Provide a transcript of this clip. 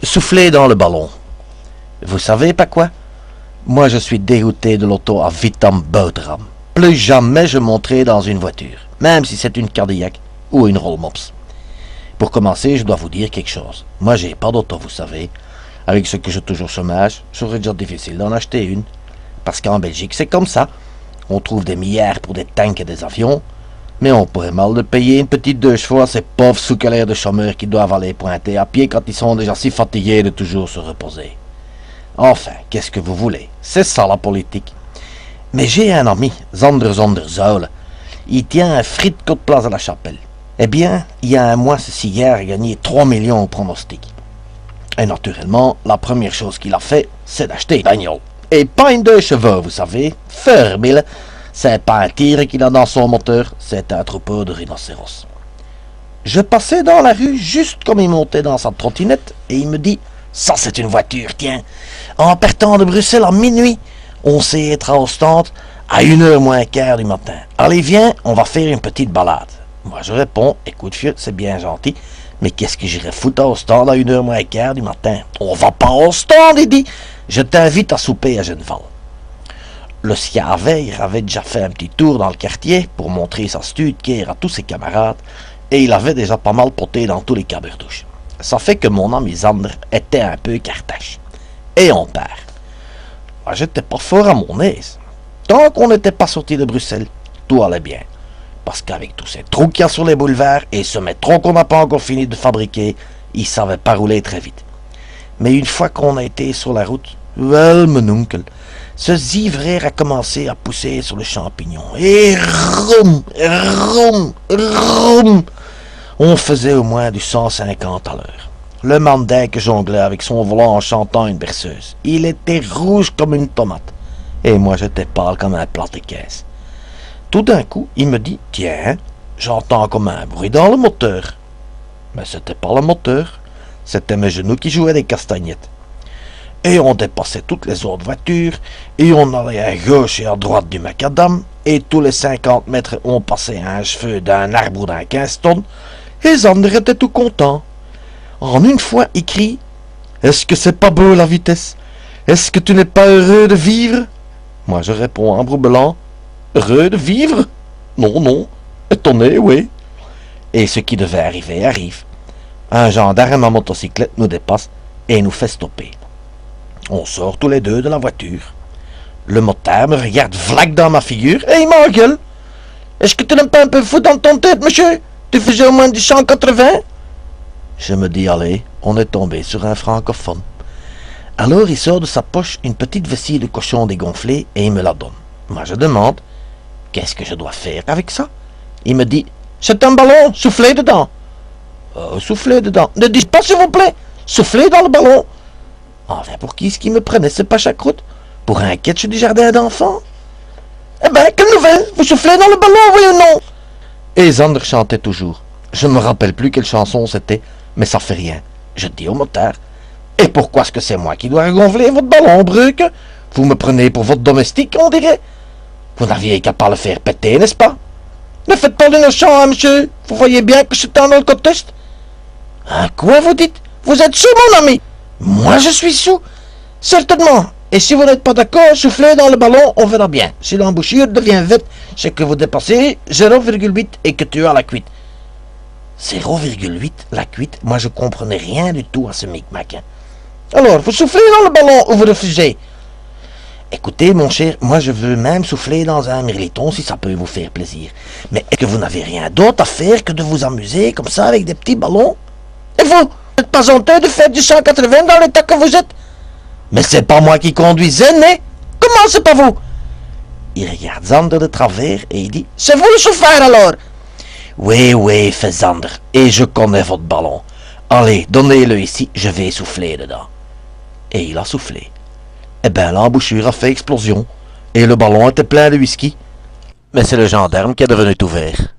soufflez dans le ballon. Vous savez pas quoi? Moi, je suis dégoûté de l'auto à vitam boterham. Plus jamais je monterai dans une voiture, même si c'est une Cadillac ou une Roll-Mops. Pour commencer, je dois vous dire quelque chose. Moi, j'ai pas d'auto, vous savez. Avec ce que j'ai toujours chômage, serait déjà difficile d'en acheter une. Parce qu'en Belgique, c'est comme ça. On trouve des milliards pour des tanks et des avions, mais on pourrait mal de payer une petite 2 chevaux à ces pauvres sous-calaires de chômeurs qui doivent aller pointer à pied quand ils sont déjà si fatigués de toujours se reposer. Enfin, qu'est-ce que vous voulez? C'est ça la politique. Mais j'ai un ami, Zander Zonderzaul. Il tient un frites côte place à la Chapelle. Eh bien, il y a un mois, ce cigare a gagné 3 millions au pronostic. Et naturellement, la première chose qu'il a fait, c'est d'acheter une bagnole. Et pas une 2 chevaux, vous savez. Fermille. C'est pas un tigre qu'il a dans son moteur, c'est un troupeau de rhinocéros. Je passais dans la rue juste comme il montait dans sa trottinette et il me dit « Ça, c'est une voiture, tiens. En partant de Bruxelles à minuit, on sait être à Ostende à 1h moins quart du matin. Allez, viens, on va faire une petite balade. » Moi, je réponds « Écoute, vieux, c'est bien gentil, mais qu'est-ce que j'irais foutre à Ostende à 1h moins quart du matin? On va pas à Ostende, il dit. Je t'invite à souper à Genneval. » Le Sjaveir avait déjà fait un petit tour dans le quartier pour montrer sa studkeer à tous ses camarades et il avait déjà pas mal poté dans tous les caberdouches. Ça fait que mon ami Zander était un peu cartache. Et on part. Moi, j'étais pas fort à mon aise. Tant qu'on n'était pas sorti de Bruxelles, tout allait bien. Parce qu'avec tous ces trous qu'il y a sur les boulevards et ce métro qu'on n'a pas encore fini de fabriquer, il savait pas rouler très vite. Mais une fois qu'on a été sur la route, well, mon oncle, ce zivraire a commencé à pousser sur le champignon. Et roum, roum, roum. On faisait au moins du 150 à l'heure. Le mandingue jonglait avec son volant en chantant une berceuse. Il était rouge comme une tomate. Et moi, j'étais pâle comme un plat de caisse. Tout d'un coup, il me dit « Tiens, j'entends comme un bruit dans le moteur. » Mais c'était pas le moteur. C'était mes genoux qui jouaient des castagnettes. Et on dépassait toutes les autres voitures, et on allait à gauche et à droite du macadam, et tous les 50 mètres on passait un cheveu d'un arbre ou d'un 15 tonnes, et Zander était tout content. En une fois, il crie « Est-ce que c'est pas beau la vitesse? Est-ce que tu n'es pas heureux de vivre ?» Moi je réponds en broublant « Heureux de vivre? Non, non. Étonné, oui. » Et ce qui devait arriver arrive. Un gendarme à motocyclette nous dépasse et nous fait stopper. On sort tous les deux de la voiture. Le motard me regarde vlac dans ma figure et il m'engueule. « Est-ce que tu n'aimes pas un peu fou dans ton tête, monsieur? Tu faisais au moins du 180? » Je me dis, allez, on est tombé sur un francophone. Alors il sort de sa poche une petite vessie de cochon dégonflée et il me la donne. Moi je demande, qu'est-ce que je dois faire avec ça? Il me dit, c'est un ballon, soufflez dedans. Soufflez dedans. Ne dis pas s'il vous plaît, soufflez dans le ballon. Enfin, pour qui est-ce qui me prenait ce pachacroute? Pour un catch du jardin d'enfants? Eh ben, quelle nouvelle? Vous soufflez dans le ballon, oui ou non? Et Zander chantait toujours. Je ne me rappelle plus quelle chanson c'était, mais ça fait rien. Je dis au motard, et pourquoi est-ce que c'est moi qui dois gonfler votre ballon, Bruck? Vous me prenez pour votre domestique, on dirait. Vous n'aviez qu'à pas le faire péter, n'est-ce pas? Ne faites pas d'innocent, hein, monsieur. Vous voyez bien que c'est un alcoteste. Hein, quoi vous dites? Vous êtes sous, mon ami? Moi, je suis sous. Certainement. Et si vous n'êtes pas d'accord, soufflez dans le ballon, on verra bien. Si l'embouchure devient vite, c'est que vous dépassez 0,8 et que tu as la cuite. 0,8 la cuite? Moi, je comprenais rien du tout à ce micmac. Hein. Alors, vous soufflez dans le ballon ou vous refusez? Écoutez, mon cher, moi je veux même souffler dans un mirliton si ça peut vous faire plaisir. Mais est-ce que vous n'avez rien d'autre à faire que de vous amuser comme ça avec des petits ballons? Et vous n'êtes pas honteux de faire du 180 dans l'état que vous êtes? Mais c'est pas moi qui conduisais, né? Comment c'est pas vous? Il regarde Zander de travers et il dit, c'est vous le chauffeur alors? Oui, oui, fait Zander, et je connais votre ballon. Allez, donnez-le ici, je vais souffler dedans. Et il a soufflé. Eh ben, l'embouchure a fait explosion, et le ballon était plein de whisky. Mais c'est le gendarme qui est devenu tout vert.